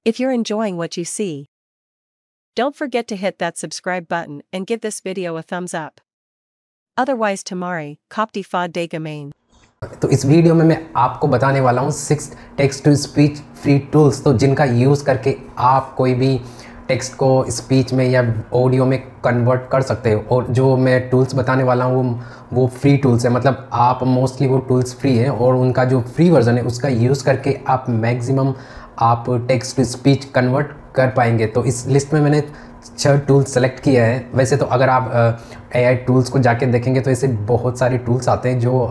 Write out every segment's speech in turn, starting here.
If you're enjoying what you see, don't forget to hit that subscribe button and give this video a thumbs up. Otherwise tomorrow, Kopti Fad Dega Main. तो इस video में मैं आपको बताने वाला हूँ 6 text to speech free tools, तो जिनका यूज़ करके आप कोई भी टेक्स्ट को स्पीच में या ऑडियो में कन्वर्ट कर सकते हो। और जो मैं टूल्स बताने वाला हूँ वो फ्री टूल्स है, मतलब आप मोस्टली वो टूल्स फ्री हैं और उनका जो फ्री वर्जन है उसका यूज़ करके आप मैक्सिमम आप टेक्स्ट टू स्पीच कन्वर्ट कर पाएंगे। तो इस लिस्ट में मैंने 6 टूल्स सेलेक्ट किए हैं। वैसे तो अगर आप AI टूल्स को जाके देखेंगे तो ऐसे बहुत सारे टूल्स आते हैं जो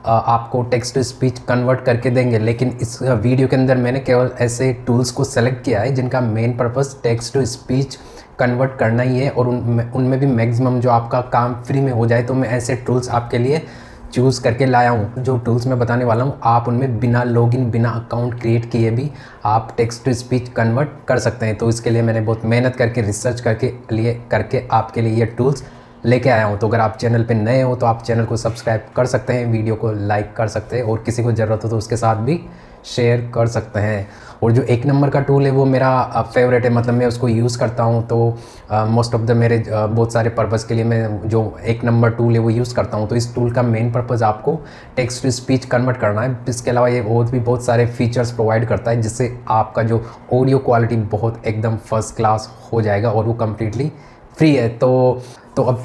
आपको टेक्स्ट टू स्पीच कन्वर्ट करके देंगे, लेकिन इस वीडियो के अंदर मैंने केवल ऐसे टूल्स को सेलेक्ट किया है जिनका main purpose text to speech convert करना ही है और उनमें भी मैक्सिमम जो आपका काम फ्री में हो जाए। तो मैं ऐसे टूल्स आपके लिए चूज़ करके लाया हूँ। जो टूल्स मैं बताने वाला हूँ आप उनमें बिना लॉगिन बिना अकाउंट क्रिएट किए भी आप टेक्स्ट टू स्पीच कन्वर्ट कर सकते हैं। तो इसके लिए मैंने बहुत मेहनत करके रिसर्च करके आपके लिए ये टूल्स लेके आया हूँ। तो अगर आप चैनल पे नए हो तो आप चैनल को सब्सक्राइब कर सकते हैं, वीडियो को लाइक कर सकते हैं और किसी को ज़रूरत हो तो उसके साथ भी शेयर कर सकते हैं। और जो 1 नंबर का टूल है वो मेरा फेवरेट है, मतलब मैं उसको यूज़ करता हूँ। तो मोस्ट ऑफ द मेरे बहुत सारे पर्पज़ के लिए मैं जो 1 नंबर टूल है वो यूज़ करता हूँ। तो इस टूल का मेन पर्पज़ आपको टेक्स्ट टू स्पीच कन्वर्ट करना है। इसके अलावा ये बहुत सारे फीचर्स प्रोवाइड करता है जिससे आपका जो ऑडियो क्वालिटी बहुत एकदम फर्स्ट क्लास हो जाएगा और वो कम्प्लीटली फ्री है। तो अब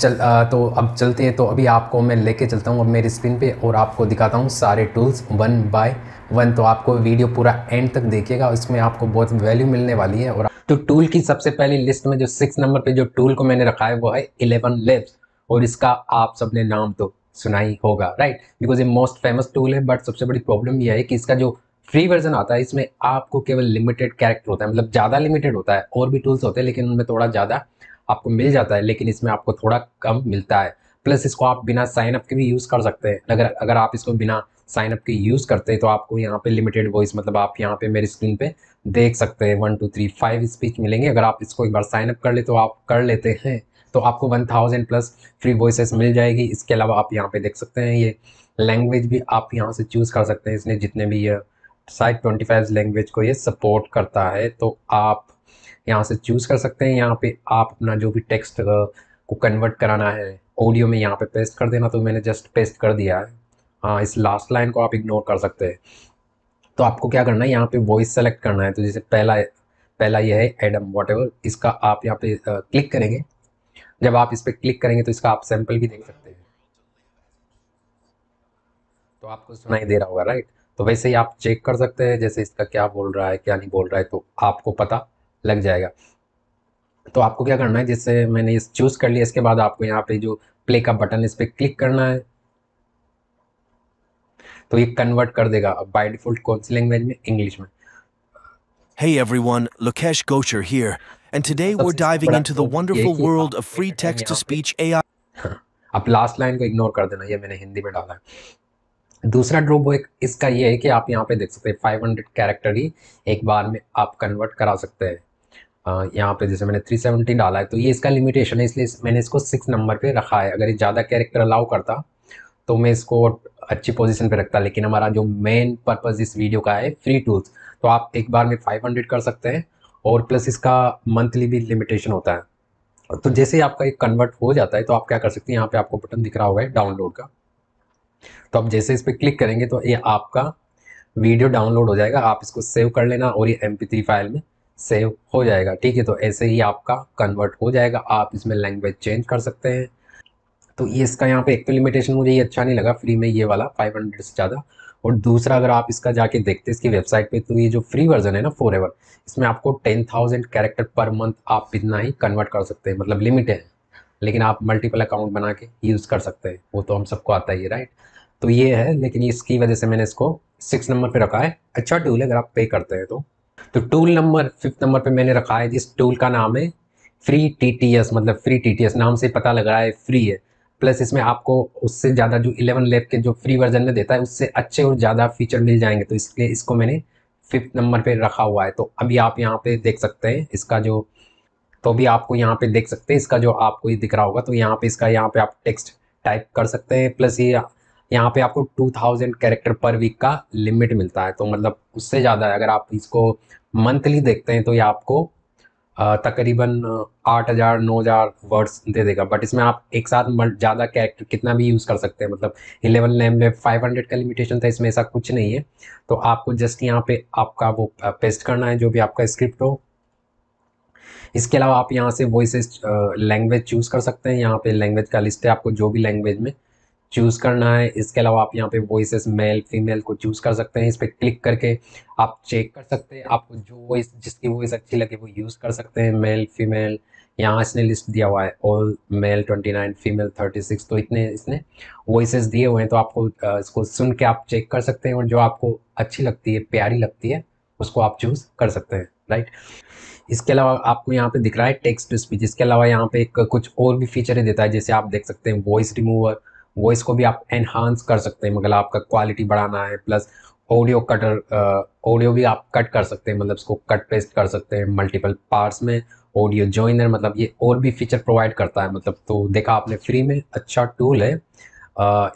चलते हैं। तो अभी आपको मैं लेके चलता हूँ अब मेरी स्क्रीन पे और आपको दिखाता हूँ सारे टूल्स 1 बाय 1। तो आपको वीडियो पूरा एंड तक देखिएगा, इसमें आपको बहुत वैल्यू मिलने वाली है। और तो टूल की सबसे पहली लिस्ट में जो 6 नंबर पे जो टूल को मैंने रखा है वो है 11 Labs। और इसका आप सबने नाम तो सुना ही होगा, राइट, बिकॉज ये मोस्ट फेमस टूल है। बट सबसे बड़ी प्रॉब्लम यह है कि इसका जो फ्री वर्जन आता है इसमें आपको केवल लिमिटेड कैरेक्टर होता है, मतलब ज़्यादा लिमिटेड होता है। और भी टूल्स होते हैं लेकिन उनमें थोड़ा ज़्यादा आपको मिल जाता है, लेकिन इसमें आपको थोड़ा कम मिलता है। प्लस इसको आप बिना साइन अप के भी यूज़ कर सकते हैं। अगर आप इसको बिना साइन अप के यूज़ करते हैं तो आपको यहाँ पे लिमिटेड वॉइस, मतलब आप यहाँ पे मेरी स्क्रीन पे देख सकते हैं 1 2 3 5 स्पीच मिलेंगे। अगर आप इसको एक बार साइन अप कर ले तो आप कर लेते हैं तो आपको 1000 प्लस फ्री वॉइसेस मिल जाएगी। इसके अलावा आप यहाँ पे देख सकते हैं ये लैंग्वेज भी आप यहाँ से चूज़ कर सकते हैं। इसने जितने भी ये शायद 25 लैंग्वेज को ये सपोर्ट करता है, तो आप यहाँ से चूज़ कर सकते हैं। यहाँ पे आप अपना जो भी टेक्स्ट को कन्वर्ट कराना है ऑडियो में यहाँ पे पेस्ट कर देना। तो मैंने जस्ट पेस्ट कर दिया है। हाँ, इस लास्ट लाइन को आप इग्नोर कर सकते हैं। तो आपको क्या करना है, यहाँ पे वॉइस सेलेक्ट करना है। तो जैसे पहला ये है एडम वॉटेवर, इसका आप यहाँ पे क्लिक करेंगे। जब आप इस पर क्लिक करेंगे तो इसका आप सैंपल भी देख सकते हैं। तो आपको सुनाई दे रहा होगा, राइट। तो वैसे ही आप चेक कर सकते हैं जैसे इसका क्या बोल रहा है क्या नहीं बोल रहा है, तो आपको पता लग जाएगा। तो आपको क्या करना है, जैसे मैंने इस चूज़ कर लिया, इसके बाद आपको यहाँ पे जो प्ले का बटन है इस पर क्लिक करना है। तो ये कन्वर्ट कर देगा अब बाय डिफ़ॉल्ट कौन सी लैंग्वेज में, इंग्लिश में। Hey everyone, Lokesh Gosher here, and today we're diving into the wonderful world of free text-to-speech AI. अब लास्ट लाइन को इग्नोर कर देना, ये मैंने हिंदी में डाला है। दूसरा ड्रॉबैक इसका ये है कि आप यहाँ पे देख सकते हैं 500 कैरेक्टर ही एक बार में आप कन्वर्ट करा सकते हैं। यहाँ पे जैसे मैंने 370 डाला है तो ये इसका लिमिटेशन है, इसलिए मैंने इसको 6 नंबर पे रखा है। अगर ये ज़्यादा कैरेक्टर अलाउ करता तो मैं इसको अच्छी पोजीशन पे रखता, लेकिन हमारा जो मेन पर्पज़ इस वीडियो का है फ्री टूल्स, तो आप एक बार में 500 कर सकते हैं और प्लस इसका मंथली भी लिमिटेशन होता है। तो जैसे ही आपका एक कन्वर्ट हो जाता है तो आप क्या कर सकते हैं, यहाँ पे आपको बटन दिख रहा होगा है डाउनलोड का। तो आप जैसे इस पर क्लिक करेंगे तो ये आपका वीडियो डाउनलोड हो जाएगा। आप इसको सेव कर लेना और ये MP3 फाइल में सेव हो जाएगा, ठीक है। तो ऐसे ही आपका कन्वर्ट हो जाएगा। आप इसमें लैंग्वेज चेंज कर सकते हैं। तो ये इसका यहाँ पे एक तो लिमिटेशन मुझे ये अच्छा नहीं लगा फ्री में ये वाला 500 से ज़्यादा। और दूसरा अगर आप इसका जाके देखते हैं इसकी वेबसाइट पे तो ये जो फ्री वर्जन है ना फॉरएवर, इसमें आपको 10,000 कैरेक्टर पर मंथ आप इतना ही कन्वर्ट कर सकते हैं, मतलब लिमिट है। लेकिन आप मल्टीपल अकाउंट बना के यूज़ कर सकते हैं, वो तो हम सबको आता ही है, राइट। तो ये है, लेकिन इसकी वजह से मैंने इसको 6 नंबर पर रखा है। अच्छा टूल है अगर आप पे करते हैं तो टूल नंबर 5 नंबर पर मैंने रखा है। इस टूल का नाम है फ्री TTS, मतलब फ्री TTS नाम से पता लग रहा है फ्री है। प्लस इसमें आपको उससे ज़्यादा जो 11 लैब के जो फ्री वर्जन में देता है उससे अच्छे और ज़्यादा फीचर मिल जाएंगे। तो इसलिए इसको मैंने 5 नंबर पे रखा हुआ है। तो अभी आप यहाँ पे देख सकते हैं इसका जो, तो अभी आपको यहाँ पे देख सकते हैं इसका जो आपको ये दिख रहा होगा। तो यहाँ पे आप टेक्स्ट टाइप कर सकते हैं। प्लस ये यहाँ पे आपको 2000 कैरेक्टर पर वीक का लिमिट मिलता है, तो मतलब उससे ज़्यादा है। अगर आप इसको मंथली देखते हैं तो ये आपको तकरीबन 8000 9000 वर्ड्स दे देगा। बट इसमें आप एक साथ ज़्यादा कैरेक्टर कितना भी यूज़ कर सकते हैं। मतलब 11 नेम में 500 का लिमिटेशन था, इसमें ऐसा कुछ नहीं है। तो आपको जस्ट यहाँ पे आपका वो पेस्ट करना है जो भी आपका स्क्रिप्ट हो। इसके अलावा आप यहाँ से वॉइसेस लैंग्वेज चूज़ कर सकते हैं। यहाँ पे लैंग्वेज का लिस्ट है, आपको जो भी लैंग्वेज में चूज़ करना है। इसके अलावा आप यहाँ पे वॉइसेस मेल फीमेल को चूज़ कर सकते हैं। इस पर क्लिक करके आप चेक कर सकते हैं, आपको जो वॉइस जिसकी वॉइस अच्छी लगे वो यूज़ कर सकते हैं। मेल फीमेल यहाँ इसने लिस्ट दिया हुआ है, ऑल मेल 29 फीमेल 36, तो इतने इसने वॉइसेस दिए हुए हैं। तो आपको इसको सुन के आप चेक कर सकते हैं और जो आपको अच्छी लगती है प्यारी लगती है उसको आप चूज़ कर सकते हैं, राइट। इसके अलावा आपको यहाँ पे दिख रहा है टेक्स्ट टू स्पीच। इसके अलावा यहाँ पे एक कुछ और भी फीचर देता है, जैसे आप देख सकते हैं वॉइस रिमूवर, वॉइस को भी आप एनहांस कर सकते हैं, मतलब आपका क्वालिटी बढ़ाना है। प्लस ऑडियो कटर, ऑडियो भी आप कट कर सकते हैं, मतलब इसको कट पेस्ट कर सकते हैं मल्टीपल पार्ट्स में। ऑडियो जॉइनर, मतलब ये और भी फीचर प्रोवाइड करता है, मतलब तो देखा आपने फ्री में, अच्छा टूल है।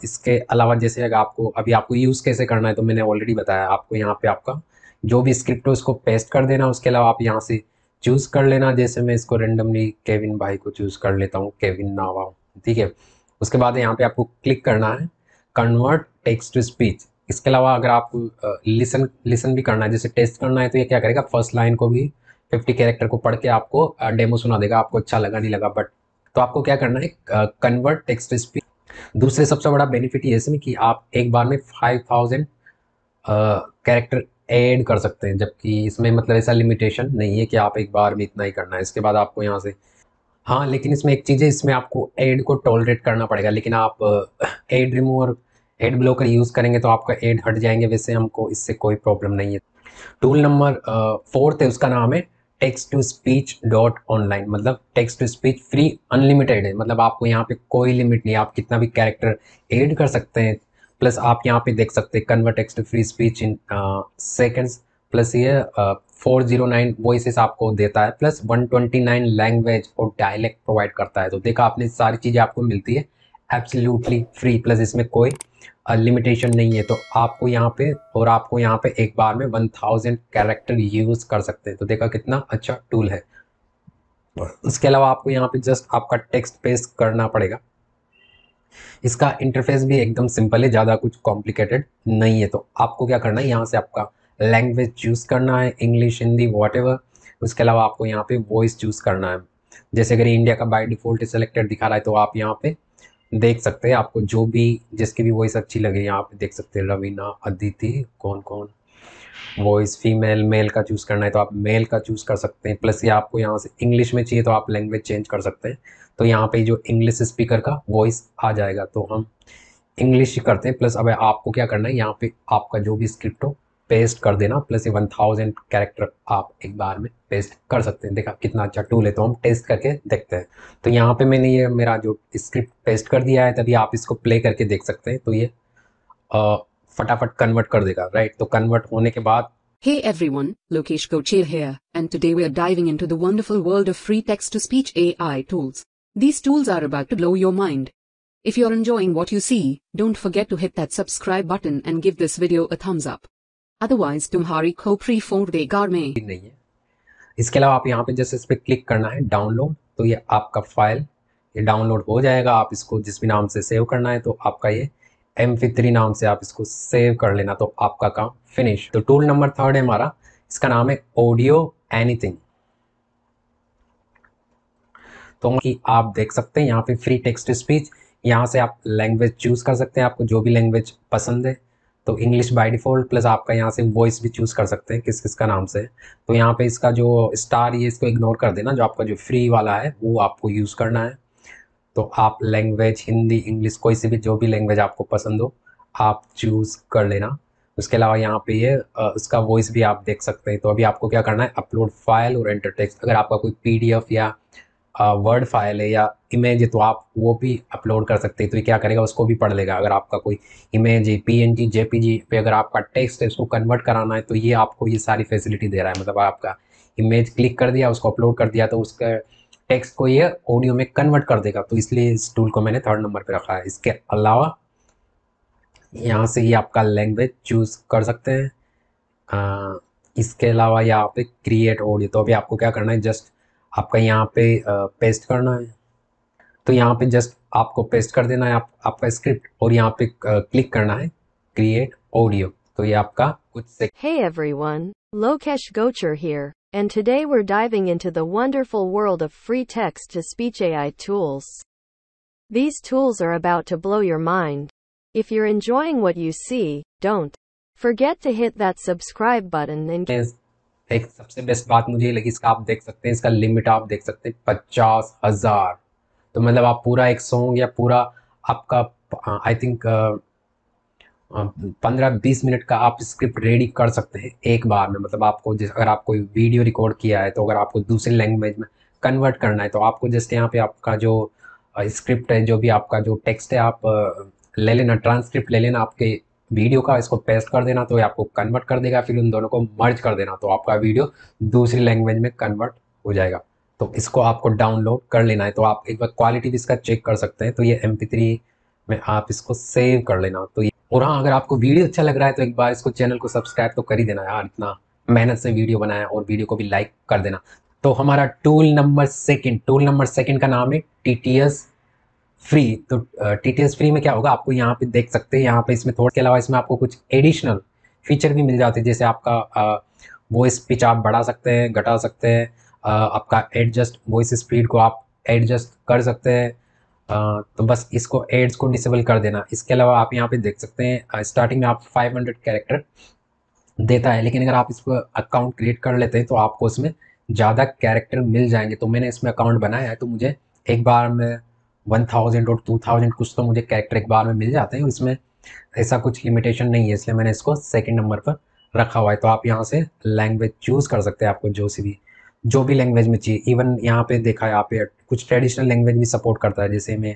इसके अलावा जैसे अगर आपको यूज़ कैसे करना है तो मैंने ऑलरेडी बताया आपको। यहाँ पे आपका जो भी स्क्रिप्ट हो उसको पेस्ट कर देना। उसके अलावा आप यहाँ से चूज़ कर लेना, जैसे मैं इसको रेंडमली केविन भाई को चूज़ कर लेता हूँ, केविन नावा, ठीक है। उसके बाद यहाँ पे आपको क्लिक करना है कन्वर्ट टेक्स्ट टू स्पीच। इसके अलावा अगर आपको लिसन भी करना है, जैसे टेस्ट करना है, तो ये क्या करेगा, फर्स्ट लाइन को भी 50 कैरेक्टर को पढ़ के आपको डेमो सुना देगा, आपको अच्छा लगा नहीं लगा। बट तो आपको क्या करना है, कन्वर्ट टेक्स्ट टू स्पीच। दूसरे सबसे बड़ा बेनिफिट ये इसमें कि आप एक बार में 5000 कैरेक्टर ऐड कर सकते हैं, जबकि इसमें मतलब ऐसा लिमिटेशन नहीं है कि आप एक बार में इतना ही करना है। इसके बाद आपको यहाँ से, हाँ लेकिन इसमें एक चीज़ है, इसमें आपको ऐड को टॉलरेट करना पड़ेगा। लेकिन आप add remover, add blocker use करेंगे तो आपका ऐड हट जाएंगे, वैसे हमको इससे कोई प्रॉब्लम नहीं है। टूल नंबर 4 है, उसका नाम है text to speech dot online. मतलब text to speech free unlimited है, मतलब आपको यहाँ पे कोई लिमिट नहीं है, आप कितना भी कैरेक्टर ऐड कर सकते हैं। प्लस आप यहाँ पे देख सकते हैं convert text to free speech in seconds. Plus ये 409 वॉइसेस आपको देता है, प्लस 129 लैंग्वेज और डायलेक्ट प्रोवाइड करता है। तो देखा आपने, सारी चीज़ें आपको मिलती है एब्सोल्युटली फ्री, प्लस इसमें कोई लिमिटेशन नहीं है। तो आपको यहाँ पे एक बार में 1000 कैरेक्टर यूज़ कर सकते हैं। तो देखा कितना अच्छा टूल है। उसके अलावा आपको यहाँ पे जस्ट आपका टेक्स्ट पेस्ट करना पड़ेगा। इसका इंटरफेस भी एकदम सिंपल है, ज़्यादा कुछ कॉम्प्लिकेटेड नहीं है। तो आपको क्या करना है, यहाँ से आपका लैंग्वेज चूज़ करना है, इंग्लिश हिंदी वॉटेवर। उसके अलावा आपको यहाँ पे वॉइस चूज़ करना है। जैसे अगर इंडिया का बाय डिफ़ॉल्ट सेलेक्टेड दिखा रहा है तो आप यहाँ पे देख सकते हैं, आपको जो भी जिसकी भी वॉइस अच्छी लगे यहाँ पे देख सकते हैं। रवीना, अदिति, कौन कौन वॉइस फीमेल मेल का चूज़ करना है तो आप मेल का चूज़ कर सकते हैं। प्लस ये आपको यहाँ से इंग्लिश में चाहिए तो आप लैंग्वेज चेंज कर सकते हैं। तो यहाँ पे जो इंग्लिश स्पीकर का वॉइस आ जाएगा तो हम इंग्लिश करते हैं। प्लस अब आपको क्या करना है, यहाँ पे आपका जो भी स्क्रिप्ट हो पेस्ट कर देना। प्लस ये 1000 कैरेक्टर आप एक बार में पेस्ट कर सकते हैं। देखा कितना अच्छा टूल है। तो हम टेस्ट करके देखते हैं। तो यहाँ पे मैंने ये मेरा जो स्क्रिप्ट पेस्ट कर दिया है, तभी आप इसको प्ले करके देख सकते हैं। तो ये फटाफट कन्वर्ट कर देगा, राइट। तो कन्वर्ट होने के बाद, Hey everyone, Lokesh Kochir here, and today we are diving into the wonderful world of free text-to-speech AI tools. These tools are about to blow your mind. If you're enjoying what you see, don't forget to hit that subscribe button and give this video a thumbs up. Otherwise, तुम्हारी खोपड़ी फोड़ देगा मैं। नहीं है। इसके अलावा आप यहाँ पे जैसे इस पर क्लिक करना है डाउनलोड, तो ये आपका फाइल ये डाउनलोड हो जाएगा। आप इसको जिस भी नाम से सेव करना है तो आपका ये MP3 नाम से आप इसको सेव कर लेना, तो आपका काम फिनिश। तो टूल नंबर 3 है हमारा, इसका नाम है ऑडियो एनीथिंग। तो कि आप देख सकते हैं यहाँ पे फ्री टेक्स्ट स्पीच, यहाँ से आप लैंग्वेज चूज़ कर सकते हैं, आपको जो भी लैंग्वेज पसंद है। तो इंग्लिश बाय डिफ़ॉल्ट, प्लस आपका यहाँ से वॉइस भी चूज़ कर सकते हैं किस किस का नाम से। तो यहाँ पे इसका जो स्टार ये इसको इग्नोर कर देना, जो आपका जो फ्री वाला है वो आपको यूज़ करना है। तो आप लैंग्वेज हिंदी इंग्लिश कोई सी भी जो भी लैंग्वेज आपको पसंद हो आप चूज़ कर लेना। उसके अलावा यहाँ पे ये उसका वॉइस भी आप देख सकते हैं। तो अभी आपको क्या करना है, अपलोड फाइल और एंटर टेक्स्ट। अगर आपका कोई PDF या वर्ड फाइल है या इमेज है तो आप वो भी अपलोड कर सकते हैं। तो ये क्या करेगा, उसको भी पढ़ लेगा। अगर आपका कोई इमेज है PNG JPG पे अगर आपका टेक्स्ट है उसको कन्वर्ट कराना है तो ये आपको ये सारी फैसिलिटी दे रहा है। मतलब आपका इमेज क्लिक कर दिया, उसको अपलोड कर दिया तो उसका टेक्स्ट को ये ऑडियो में कन्वर्ट कर देगा। तो इसलिए इस टूल को मैंने 3rd नंबर पे रखा है। इसके अलावा यहाँ से ही आपका लैंग्वेज चूज़ कर सकते हैं। इसके अलावा यहाँ पे क्रिएट ऑडियो, तो अभी आपको क्या करना है, जस्ट आपका यहाँ पे पेस्ट करना है। तो यहाँ पे जस्ट आपको पेस्ट कर देना है आपका स्क्रिप्ट, और यहाँ पे क्लिक करना है क्रिएट ऑडियो। तो ये आपका कुछ Hey everyone, Lokesh Gochar here, and today we're diving into the wonderful world of free text-to-speech AI tools. These tools are about to blow your mind. If you're enjoying what you see, don't forget to hit that subscribe button and एक सबसे best बात मुझे ये लगी, इसका आप देख सकते हैं, इसका लिमिट आप देख सकते हैं 50,000। तो मतलब आप पूरा एक सॉन्ग या पूरा आपका आई थिंक 15-20 मिनट का आप स्क्रिप्ट रेडी कर सकते हैं एक बार में। मतलब आपको अगर आप कोई वीडियो रिकॉर्ड किया है, तो अगर आपको दूसरी लैंग्वेज में कन्वर्ट करना है, तो आपको जस्ट यहाँ पे आपका जो स्क्रिप्ट है, जो भी आपका जो टेक्स्ट है, आप ले लेना, ट्रांसक्रिप्ट ले लेना आपके वीडियो का, इसको पेस्ट कर देना, तो ये आपको कन्वर्ट कर देगा। फिर उन दोनों को मर्ज कर देना, तो आपका वीडियो दूसरी लैंग्वेज में कन्वर्ट हो जाएगा। तो इसको आपको डाउनलोड कर लेना है। तो आप एक बार क्वालिटी भी इसका चेक कर सकते हैं। तो ये MP3 में आप इसको सेव कर लेना। तो ये, और हाँ, अगर आपको वीडियो अच्छा लग रहा है तो एक बार इसको चैनल को सब्सक्राइब तो कर ही देना यार, इतना मेहनत से वीडियो बनाया, और वीडियो को भी लाइक कर देना। तो हमारा टूल नंबर सेकंड का नाम है TTS फ्री। तो TTS फ्री में क्या होगा, आपको यहाँ पे देख सकते हैं, यहाँ पे इसमें थोड़े के अलावा इसमें आपको कुछ एडिशनल फीचर भी मिल जाते हैं। जैसे आपका वॉइस पिच आप बढ़ा सकते हैं, घटा सकते हैं, आपका एडजस्ट वॉइस स्पीड को आप एडजस्ट कर सकते हैं। तो बस इसको एड्स को डिसेबल कर देना। इसके अलावा आप यहाँ पे देख सकते हैं, स्टार्टिंग में आप 500 कैरेक्टर देता है, लेकिन अगर आप इसको अकाउंट क्रिएट कर लेते हैं तो आपको इसमें ज़्यादा कैरेक्टर मिल जाएंगे। तो मैंने इसमें अकाउंट बनाया है, तो मुझे एक बार में 1000 और 2000 कुछ तो मुझे कैरेक्टर एक बार में मिल जाते हैं। इसमें ऐसा कुछ लिमिटेशन नहीं है, इसलिए मैंने इसको सेकंड नंबर पर रखा हुआ है। तो आप यहाँ से लैंग्वेज चूज़ कर सकते हैं, आपको जो भी लैंग्वेज में चाहिए। इवन यहाँ पे देखा है, यहाँ पे कुछ ट्रेडिशनल लैंग्वेज भी सपोर्ट करता है। जैसे मैं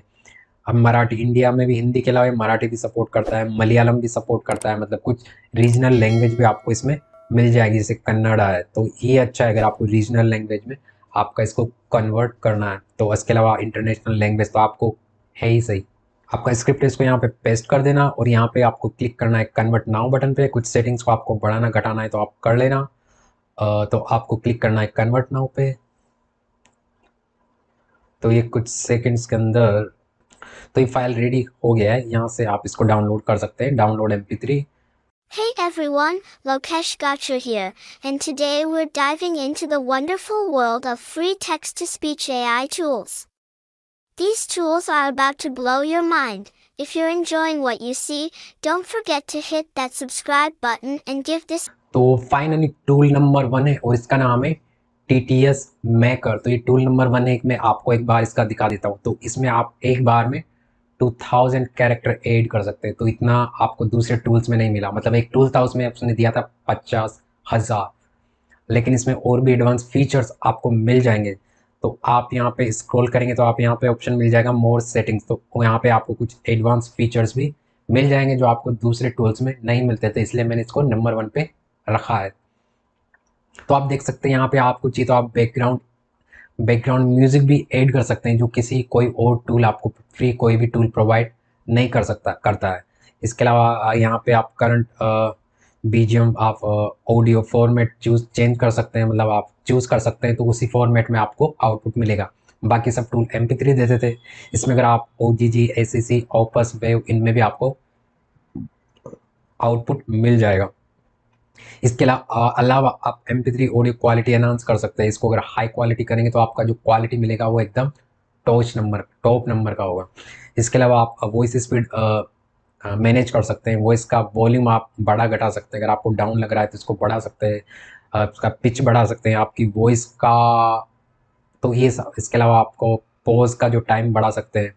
अब मराठी, इंडिया में भी हिंदी के अलावा मराठी भी सपोर्ट करता है, मलयालम भी सपोर्ट करता है। मतलब कुछ रीजनल लैंग्वेज भी आपको इसमें मिल जाएगी, जैसे कन्नड़ा है। तो ये अच्छा है अगर आपको रीजनल लैंग्वेज में आपका इसको कन्वर्ट करना है। तो इसके अलावा इंटरनेशनल लैंग्वेज तो आपको है ही सही। आपका स्क्रिप्ट है, इसको यहाँ पे पेस्ट कर देना, और यहाँ पे आपको क्लिक करना है कन्वर्ट नाउ बटन पे। कुछ सेटिंग्स को आपको बढ़ाना घटाना है तो आप कर लेना। तो आपको क्लिक करना है कन्वर्ट नाउ पे। तो ये कुछ सेकंड्स के अंदर तो ये फाइल रेडी हो गया है। यहाँ से आप इसको डाउनलोड कर सकते हैं, download MP3। Hey everyone, Lokesh Gotcha here, and today we're diving into the wonderful world of free text-to-speech AI tools. These tools are about to blow your mind. If you're enjoying what you see, don't forget to hit that subscribe button and give this. तो finally tool number 1 है, और इसका नाम है TTS maker. तो ये tool number 1 है, मैं आपको एक बार इसका दिखा देता हूँ। तो इसमें आप एक बार में 2000 कैरेक्टर ऐड कर सकते हैं। तो इतना आपको दूसरे टूल्स में नहीं मिला। मतलब एक टूल था, उसमें उसने दिया था 50,000, लेकिन इसमें और भी एडवांस फीचर्स आपको मिल जाएंगे। तो आप यहाँ पे स्क्रॉल करेंगे तो आप यहाँ पे ऑप्शन मिल जाएगा मोर सेटिंग्स। तो यहाँ पे आपको कुछ एडवांस फीचर्स भी मिल जाएंगे जो आपको दूसरे टूल्स में नहीं मिलते थे, इसलिए मैंने इसको नंबर 1 पे रखा है। तो आप देख सकते हैं यहाँ पे आपको चाहिए तो आप बैकग्राउंड म्यूजिक भी ऐड कर सकते हैं, जो कोई और टूल आपको फ्री कोई भी टूल प्रोवाइड नहीं करता है। इसके अलावा यहाँ पे आप करंट BGM आप ऑडियो फॉर्मेट चेंज कर सकते हैं। मतलब आप चूज़ कर सकते हैं, तो उसी फॉर्मेट में आपको आउटपुट मिलेगा। बाकी सब टूल MP3 देते थे, इसमें अगर आप OGG, ACC, Opus, वेव, इनमें भी आपको आउटपुट मिल जाएगा। इसके अलावा आप MP3 ऑडियो क्वालिटी एनहांस कर सकते हैं। इसको अगर हाई क्वालिटी करेंगे तो आपका जो क्वालिटी मिलेगा वो एकदम टॉप नंबर का होगा। इसके अलावा आप वॉइस स्पीड मैनेज कर सकते हैं। वॉइस का वॉल्यूम आप बढ़ा घटा सकते हैं। अगर आपको डाउन लग रहा है तो इसको बढ़ा सकते हैं, उसका पिच बढ़ा सकते हैं, आपकी वॉइस का। तो ये सब। इसके अलावा आपको पॉज का जो टाइम बढ़ा सकते हैं।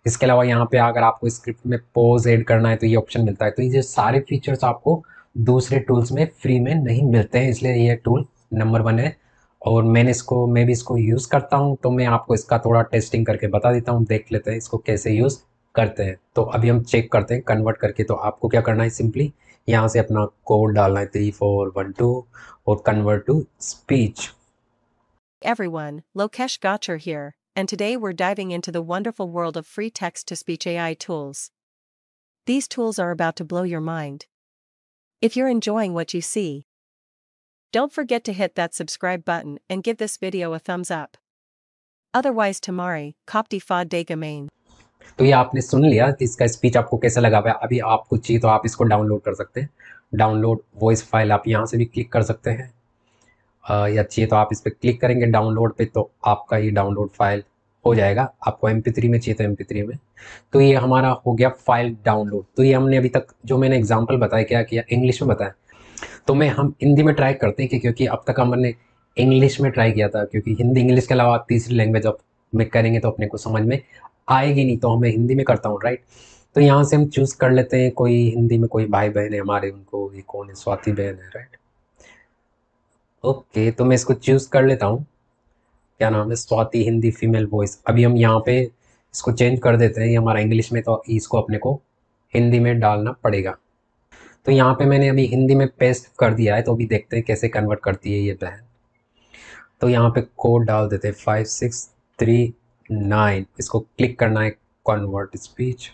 इसके अलावा यहाँ पे अगर आपको स्क्रिप्ट में पॉज ऐड करना है तो ये ऑप्शन मिलता है। तो ये सारे फीचर्स आपको दूसरे टूल्स में फ्री में नहीं मिलते हैं, इसलिए ये टूल नंबर 1 है। और मैं भी इसको यूज़ करता हूँ, तो मैं आपको इसका थोड़ा टेस्टिंग करके बता देता हूँ। देख लेते हैं इसको कैसे यूज़ करते हैं। तो अभी हम चेक करते हैं कन्वर्ट करके। तो आपको क्या करना है, सिंपली यहाँ से अपना कोड डालना है 3412 और convert to speech. Everyone, Lokesh Gotchar here, and today we're diving into the wonderful world of free text-to-speech AI tools. These tools are about to blow your mind. If you're enjoying what you see, don't forget to hit that subscribe button and give this video a thumbs up. Otherwise tomorrow, Kopti Fad Dega Main. तो ये आपने सुन लिया कि इसका speech आपको कैसा लगा हुआ है। अभी आपको चाहिए तो आप इसको डाउनलोड कर सकते हैं। डाउनलोड वॉइस फाइल आप यहाँ से भी क्लिक कर सकते हैं, या चाहिए तो आप इस पर क्लिक करेंगे डाउनलोड पे तो आपका ये डाउनलोड फाइल हो जाएगा। आपको MP3 में चाहिए तो MP3 में। तो ये हमारा हो गया फाइल डाउनलोड। तो ये हमने अभी तक जो मैंने एग्जांपल बताया क्या किया, इंग्लिश में बताया। तो हम हिंदी में ट्राई करते हैं कि क्योंकि अब तक हमने इंग्लिश में ट्राई किया था, क्योंकि हिंदी इंग्लिश के अलावा तीसरी लैंग्वेज अब में करेंगे तो अपने को समझ में आएगी नहीं, तो मैं हिंदी में करता हूँ, राइट। तो यहाँ से हम चूज़ कर लेते हैं कोई हिंदी में, कोई भाई बहन है हमारे, उनको ये कौन है, स्वाति बहन है, राइट। ओके, तो मैं इसको चूज़ कर लेता हूँ। क्या नाम है, स्वाति हिंदी फीमेल वॉइस। अभी हम यहाँ पे इसको चेंज कर देते हैं, ये हमारा इंग्लिश में, तो इसको अपने को हिंदी में डालना पड़ेगा। तो यहाँ पे मैंने अभी हिंदी में पेस्ट कर दिया है, तो अभी देखते हैं कैसे कन्वर्ट करती है ये बहन। तो यहाँ पे कोड डाल देते हैं 5639, इसको क्लिक करना है कन्वर्ट स्पीच।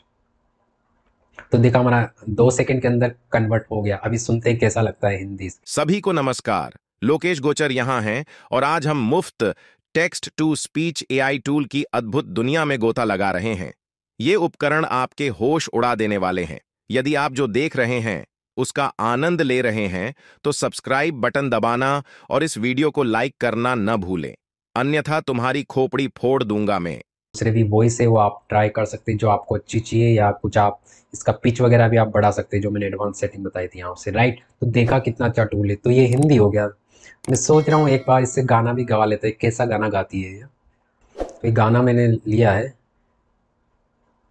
तो देखा हमारा 2 सेकंड के अंदर कन्वर्ट हो गया। अभी सुनते हैं कैसा लगता है हिंदी। सभी को नमस्कार, लोकेश गोचर यहाँ हैं और आज हम मुफ्त text to speech AI tool की अद्भुत दुनिया में गोता लगा रहे हैं। ये उपकरण आपके होश उड़ा देने वाले हैं। यदि आप जो देख रहे हैं उसका आनंद ले रहे हैं तो सब्सक्राइब बटन दबाना और इस वीडियो को लाइक करना न भूलें, अन्यथा तुम्हारी खोपड़ी फोड़ दूंगा मैं। दूसरे भी वॉइस है वो आप ट्राई कर सकते हैं जो आपको अच्छी चाहिए, या कुछ आप इसका पिच वगैरह भी आप बढ़ा सकते हैं, जो मैंने एडवांस सेटिंग बताई थी यहाँ से, राइट। तो देखा कितना अच्छा टूल है। तो ये हिंदी हो गया। मैं सोच रहा हूँ एक बार इससे गाना भी गवा लेते हैं, कैसा गाना गाती है ये। तो ये गाना मैंने लिया है,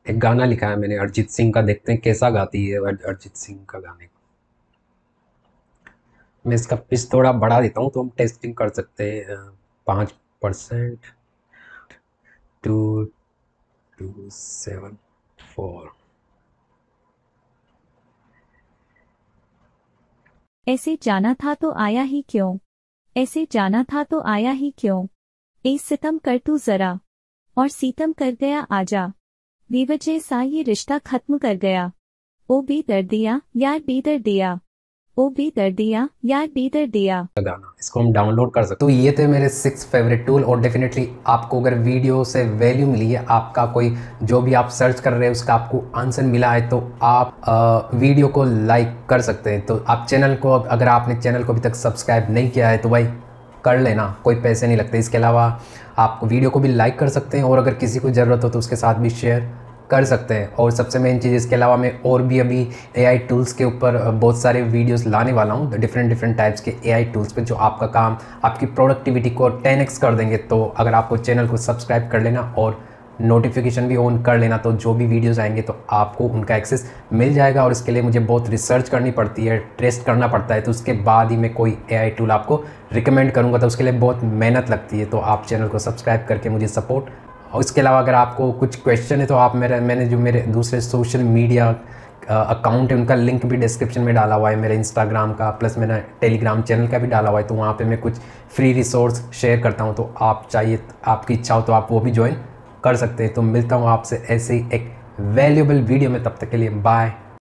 एक गाना लिखा है मैंने अरिजीत सिंह का, देखते हैं कैसा गाती है अरिजीत सिंह का गाने। मैं इसका पिच थोड़ा बढ़ा देता हूँ तो हम टेस्टिंग कर सकते हैं। 5% 2274। ऐसे जाना था तो आया ही क्यों, ऐसे जाना था तो आया ही क्यों, ए सितम कर तू जरा और सीतम कर गया आजा, बेवजह सा ये रिश्ता खत्म कर गया, ओ बेदर्द दिया यार बेदर्द दिया, ओ बेदर्द दिया यार बेदर्द दिया गाना। इसको हम डाउनलोड कर सकते। तो ये थे मेरे 6 फेवरेट टूल। और डेफिनेटली आपको अगर वीडियो से वैल्यू मिली है, आपका कोई जो भी आप सर्च कर रहे हैं उसका आपको आंसर मिला है, तो आप वीडियो को लाइक कर सकते हैं। तो आप चैनल को, अगर आपने चैनल को अभी तक सब्सक्राइब नहीं किया है तो भाई कर लेना, कोई पैसे नहीं लगते। इसके अलावा आप वीडियो को भी लाइक कर सकते हैं और अगर किसी को ज़रूरत हो तो उसके साथ भी शेयर कर सकते हैं। और सबसे मेन चीज़, इसके अलावा मैं और भी अभी AI टूल्स के ऊपर बहुत सारे वीडियोस लाने वाला हूँ, डिफरेंट टाइप्स के AI टूल्स पे, जो आपका काम, आपकी प्रोडक्टिविटी को 10x कर देंगे। तो अगर आपको चैनल को सब्सक्राइब कर लेना और नोटिफिकेशन भी ऑन कर लेना, तो जो भी वीडियोस आएंगे तो आपको उनका एक्सेस मिल जाएगा। और इसके लिए मुझे बहुत रिसर्च करनी पड़ती है, टेस्ट करना पड़ता है, तो उसके बाद ही मैं कोई AI टूल आपको रिकमेंड करूँगा। तो उसके लिए बहुत मेहनत लगती है। तो आप चैनल को सब्सक्राइब करके मुझे सपोर्ट। और इसके अलावा अगर आपको कुछ क्वेश्चन है तो आप मैंने जो मेरे दूसरे सोशल मीडिया अकाउंट है उनका लिंक भी डिस्क्रिप्शन में डाला हुआ है, मेरे इंस्टाग्राम का, प्लस मेरा टेलीग्राम चैनल का भी डाला हुआ है। तो वहाँ पे मैं कुछ फ्री रिसोर्स शेयर करता हूँ, तो आप चाहिए, आपकी इच्छा हो तो आप वो भी ज्वाइन कर सकते हैं। तो मिलता हूँ आपसे ऐसे ही एक वैल्यूएबल वीडियो में, तब तक के लिए बाय।